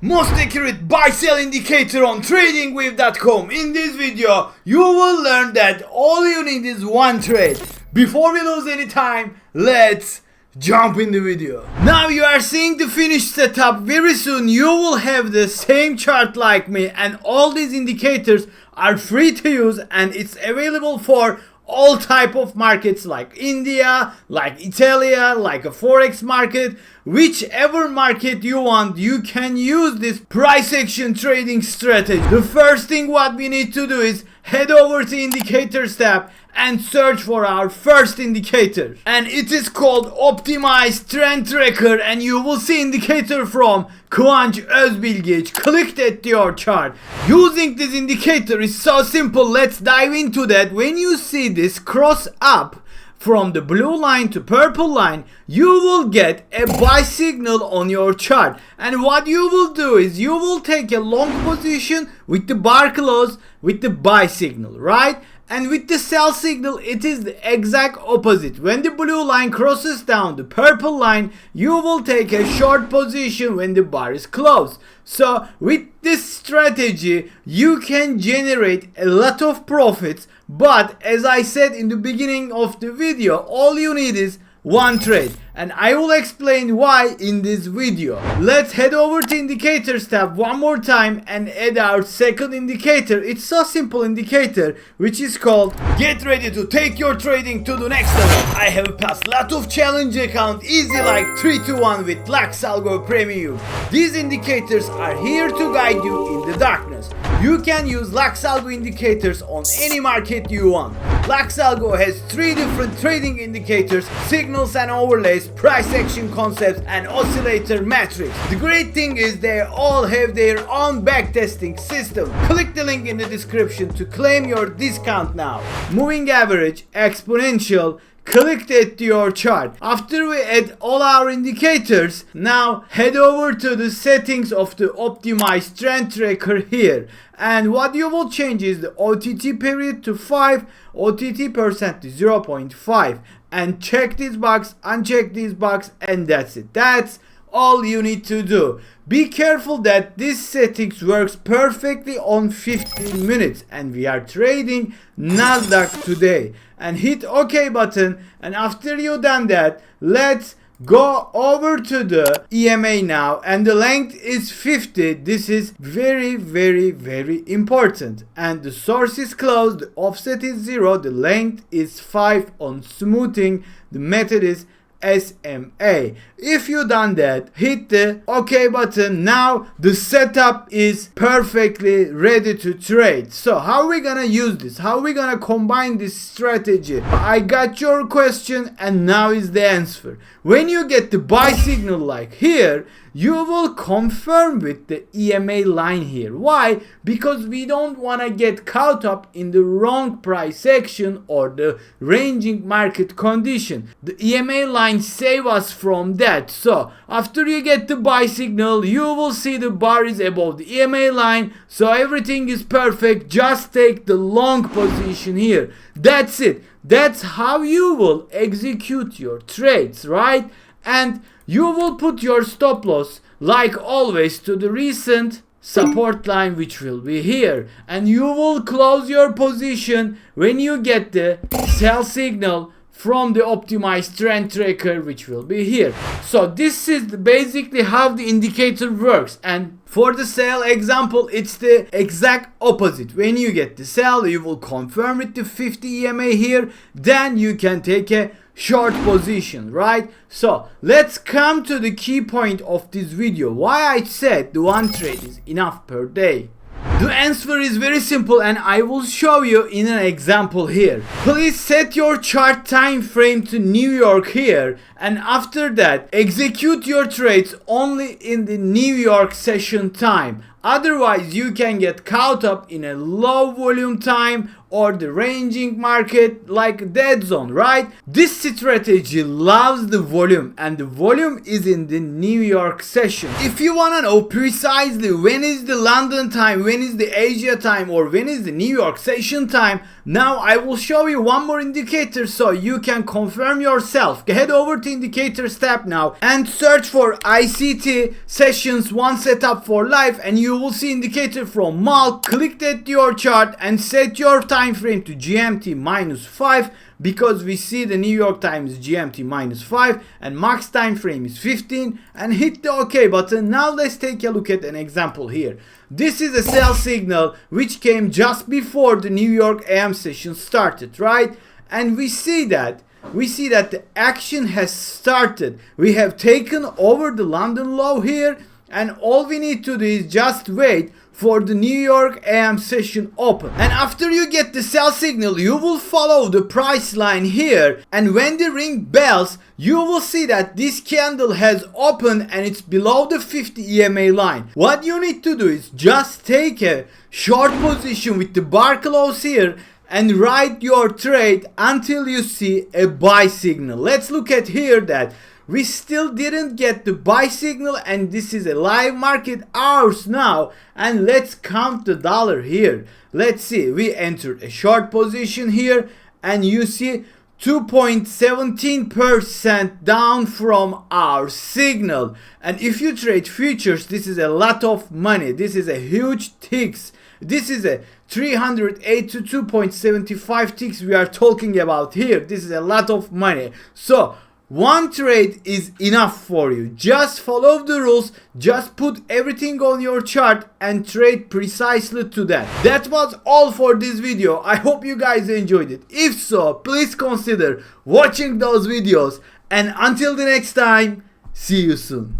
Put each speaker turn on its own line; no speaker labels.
Most accurate buy-sell indicator on tradingview.com. In this video, you will learn that all you need is one trade. Before we lose any time, let's jump in the video. Now you are seeing the finished setup. Very soon you will have the same chart like me, and all these indicators are free to use, and it's available for all type of markets like India, like Italy, like a forex market. Whichever market you want, you can use this price action trading strategy. The first thing what we need to do is head over to indicators tab and search for our first indicator, and it is called optimized trend tracker, and you will see indicator from KivancOzbilgic. Click that to your chart. Using this indicator is so simple. Let's dive into that. When you see this cross up from the blue line to purple line, you will get a buy signal on your chart, and what you will do is you will take a long position with the bar close with the buy signal, right? And with the sell signal, it is the exact opposite. When the blue line crosses down the purple line, you will take a short position when the bar is closed. So with this strategy, you can generate a lot of profits. But as I said in the beginning of the video, all you need is one trade, and I will explain why in this video. Let's head over to indicators tab one more time and add our second indicator. It's so simple indicator, which is called get ready to take your trading to the next level. I have passed lot of challenge account easy like 3-1 with LuxAlgo Premium. These indicators are here to guide you in the darkness. You can use LuxAlgo indicators on any market you want. LuxAlgo has 3 different trading indicators: signals and overlays, price action concepts, and oscillator metrics. The great thing is they all have their own backtesting system. Click the link in the description to claim your discount now. Moving average, exponential, click that to your chart. After we add all our indicators, now head over to the settings of the optimized trend tracker here, and what you will change is the OTT period to 5, OTT percent to 0.5, and check this box, uncheck this box, and that's it. That's all you need to do. Be careful that this settings works perfectly on 15 minutes, and we are trading Nasdaq today. And hit OK button, and after you done that, let's go over to the EMA now, and the length is 50. This is very important, and the source is closed, the offset is 0, the length is 5 on smoothing, the method is SMA. If you done that, hit the OK button. Now the setup is perfectly ready to trade. So how are we gonna use this? How are we gonna combine this strategy? I got your question, and now is the answer. When you get the buy signal like here, you will confirm with the EMA line here. Why? Because we don't want to get caught up in the wrong price action or the ranging market condition. The EMA line save us from that. So after you get the buy signal, you will see the bar is above the EMA line, so everything is perfect. Just take the long position here. That's it. That's how you will execute your trades, right? And you will put your stop loss like always to the recent support line, which will be here, and you will close your position when you get the sell signal from the optimized trend tracker, which will be here. So this is basically how the indicator works, and for the sell example, it's the exact opposite. When you get the sell, you will confirm with the 50 EMA here, then you can take a short position, right? So let's come to the key point of this video, why I said the one trade is enough per day. The answer is very simple, and I will show you in an example here. Please set your chart time frame to New York here, and after that execute your trades only in the New York session time. Otherwise, you can get caught up in a low volume time or the ranging market like dead zone, right? This strategy loves the volume, and the volume is in the New York session. If you want to know precisely when is the London time, when is the Asia time, or when is the New York session time, now I will show you one more indicator so you can confirm yourself. Head over to indicators tab now and search for ICT sessions 1 setup for live, and you will see indicator from MAL. Click that your chart and set your time frame to GMT -5, because we see the New York time is GMT -5 and max time frame is 15, and hit the OK button. Now let's take a look at an example here. This is a sell signal which came just before the New York AM session started, right? And we see that the action has started. We have taken over the London low here, and all we need to do is just wait for the New York AM session open. And after you get the sell signal, you will follow the price line here, and when the ring bells, you will see that this candle has opened and it's below the 50 EMA line. What you need to do is just take a short position with the bar close here and ride your trade until you see a buy signal. Let's look at here that we still didn't get the buy signal, and this is a live market hours now, and let's count the dollar here. Let's see, we entered a short position here, and you see 2.17% down from our signal. And if you trade futures, this is a lot of money. This is a huge ticks. This is a 382.75 ticks we are talking about here. This is a lot of money. So one trade is enough for you. Just follow the rules, just put everything on your chart and trade precisely to that. That was all for this video. I hope you guys enjoyed it. If so, please consider watching those videos, and until the next time, see you soon.